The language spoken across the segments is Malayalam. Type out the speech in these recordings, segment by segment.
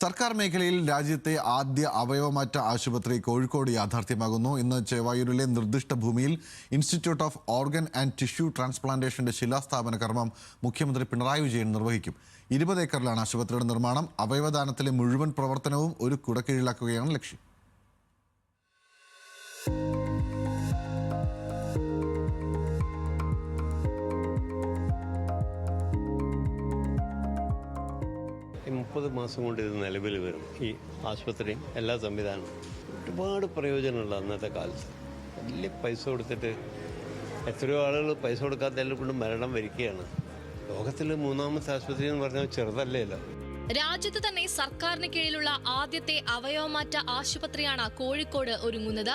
സർക്കാർ മേഖലയിൽ രാജ്യത്തെ ആദ്യ അവയവമാറ്റ ആശുപത്രി കോഴിക്കോട് യാഥാർത്ഥ്യമാകുന്നു. ഇന്ന് ചേവായൂരിലെ നിർദ്ദിഷ്ട ഭൂമിയിൽ institute of organ and tissue ട്രാൻസ്പ്ലാന്റേഷന്റെ ശിലാസ്ഥാപന കർമ്മം മുഖ്യമന്ത്രി പിണറായി വിജയൻ നിർവഹിക്കും. 20 ഏക്കറിലാണ് ആശുപത്രിയുടെ നിർമ്മാണം. അവയവദാനത്തിലെ മുഴുവൻ പ്രവർത്തനവും ഒരു കുടക്കീഴിലാക്കുകയാണ് ലക്ഷ്യം. ഈ 30 മാസം കൊണ്ട് ഇത് നിലവിൽ വരും. ഈ ആശുപത്രിയും എല്ലാ സംവിധാനവും ഒരുപാട് പ്രയോജനമുള്ള അന്നത്തെ കാലത്ത്. വലിയ പൈസ കൊടുത്തിട്ട് എത്രയോ ആളുകൾ പൈസ കൊടുക്കാത്തതിനെ കൊണ്ട് മരണം വരികയാണ്. ലോകത്തിൽ 3ാമത്തെ ആശുപത്രി എന്ന് പറഞ്ഞാൽ ചെറുതല്ലേല്ലോ. രാജ്യത്ത് തന്നെ സർക്കാരിന് കീഴിലുള്ള ആദ്യത്തെ അവയവമാറ്റ ആശുപത്രിയാണ് കോഴിക്കോട് ഒരുങ്ങുന്നത്.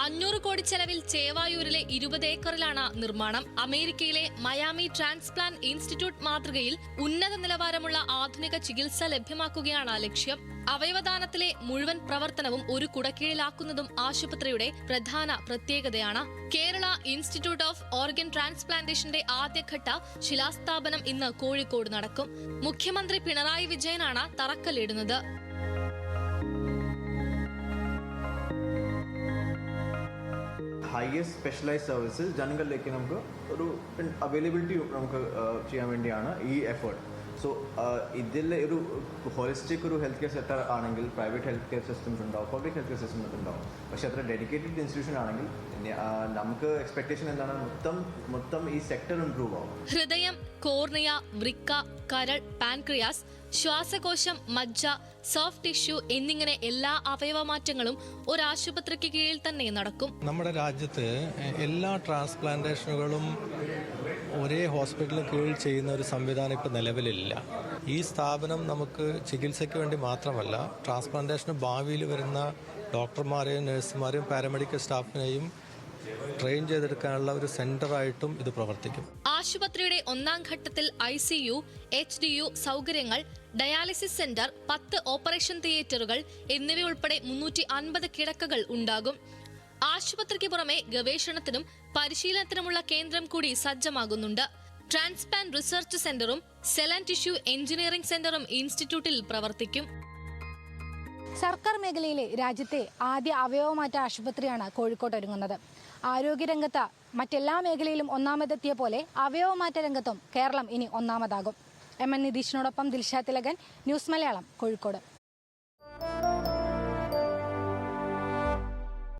500 കോടി ചെലവിൽ ചേവായൂരിലെ 20 ഏക്കറിലാണ് നിർമ്മാണം. അമേരിക്കയിലെ മയാമി ട്രാൻസ്പ്ലാന്റ് ഇൻസ്റ്റിറ്റ്യൂട്ട് മാതൃകയിൽ ഉന്നത നിലവാരമുള്ള ആധുനിക ചികിത്സ ലഭ്യമാക്കുകയാണ് ലക്ഷ്യം. അവയവദാനത്തിലെ മുഴുവൻ പ്രവർത്തനവും ഒരു കുടക്കീഴിലാക്കുന്നതും ആശുപത്രിയുടെ പ്രധാന പ്രത്യേകതയാണ്. കേരള ഇൻസ്റ്റിറ്റ്യൂട്ട് ഓഫ് ഓർഗൻ ട്രാൻസ്പ്ലാന്റേഷന്റെ ആദ്യഘട്ട ശിലാസ്ഥാപനം ഇന്ന് കോഴിക്കോട് നടക്കും. മുഖ്യമന്ത്രി പിണറായി വിജയനാണ് തറക്കല്ലിടുന്നത്. ഹയസ്റ്റ് സ്പെഷ്യലൈസ്ഡ് സർവീസസ് ജനങ്ങളിലേക്ക് നമുക്ക് ഒരു അവൈലബിലിറ്റി നമുക്ക് ചെയ്യാൻ വേണ്ടിയാണ് ഈ എഫേർട്ട്. സോ ഇതിൽ ഒരു ഹോളിസ്റ്റിക് ഒരു ഹെൽത്ത് കെയർ സെക്ടർ ആണെങ്കിൽ പ്രൈവറ്റ് ഹെൽത്ത് കെയർ സിസ്റ്റംസ് ഉണ്ടാവും, പബ്ലിക് ഹെൽത്ത് കെയർ സിസ്റ്റംസ് ഉണ്ടാവും. പക്ഷേ അത്ര ഡെഡിക്കേറ്റഡ് ഇൻസ്റ്റിറ്റ്യൂഷൻ ആണെങ്കിൽ നമുക്ക് എക്സ്പെക്ടേഷൻ എന്താണ്, മൊത്തം ഈ സെക്ടർ ഇംപ്രൂവ് ആവും. ഹൃദയം, കോർണിയ, വൃക്ക, കരൾ, പാൻക്രിയാസ്, ശ്വാസകോശം, മജ്ജ, സോഫ്റ്റ് ടിഷ്യൂ എന്നിങ്ങനെ എല്ലാ അവയവമാറ്റങ്ങളും ഒരാശുപത്രിക്ക് കീഴിൽ തന്നെ നടക്കും. നമ്മുടെ രാജ്യത്ത് എല്ലാ ട്രാൻസ്പ്ലാന്റേഷനുകളും ഒരേ ഹോസ്പിറ്റലിന് കീഴിൽ ചെയ്യുന്ന ഒരു സംവിധാനം ഇപ്പോൾ നിലവിലില്ല. ഈ സ്ഥാപനം നമുക്ക് ചികിത്സയ്ക്ക് വേണ്ടി മാത്രമല്ല, ട്രാൻസ്പ്ലാന്റേഷന് ഭാവിയിൽ വരുന്ന ഡോക്ടർമാരെയും നഴ്സുമാരെയും പാരാമെഡിക്കൽ സ്റ്റാഫിനെയും ട്രെയിൻ ചെയ്തെടുക്കാനുള്ള ഒരു സെന്ററായിട്ടും ഇത് പ്രവർത്തിക്കും. ആശുപത്രിയുടെ 1ാം ഘട്ടത്തിൽ ICU, HDU സൗകര്യങ്ങൾ, ഡയാലിസിസ് സെന്റർ, 10 ഓപ്പറേഷൻ തിയേറ്ററുകൾ എന്നിവയുൾപ്പെടെ 350 കിടക്കകൾ ഉണ്ടാകും. ആശുപത്രിക്ക് പുറമെ ഗവേഷണത്തിനും പരിശീലനത്തിനുമുള്ള കേന്ദ്രം കൂടി സജ്ജമാകുന്നുണ്ട്. ട്രാൻസ്പ്ലാന്റ് റിസർച്ച് സെന്ററും സെൽ ആൻഡ് ടിഷ്യൂ എഞ്ചിനീയറിംഗ് സെന്ററും ഇൻസ്റ്റിറ്റ്യൂട്ടിൽ പ്രവർത്തിക്കും. സർക്കാർ മേഖലയിലെ രാജ്യത്തെ ആദ്യ അവയവമാറ്റ ആശുപത്രിയാണ് കോഴിക്കോട്ട് ഒരുങ്ങുന്നത്. ആരോഗ്യരംഗത്ത് മറ്റെല്ലാ മേഖലയിലും ഒന്നാമതെത്തിയ പോലെ അവയവമാറ്റ രംഗത്തും കേരളം ഇനി ഒന്നാമതാകും. MN നിതീഷിനോടൊപ്പം ദിൽഷ തിലകൻ, ന്യൂസ് മലയാളം, കോഴിക്കോട്.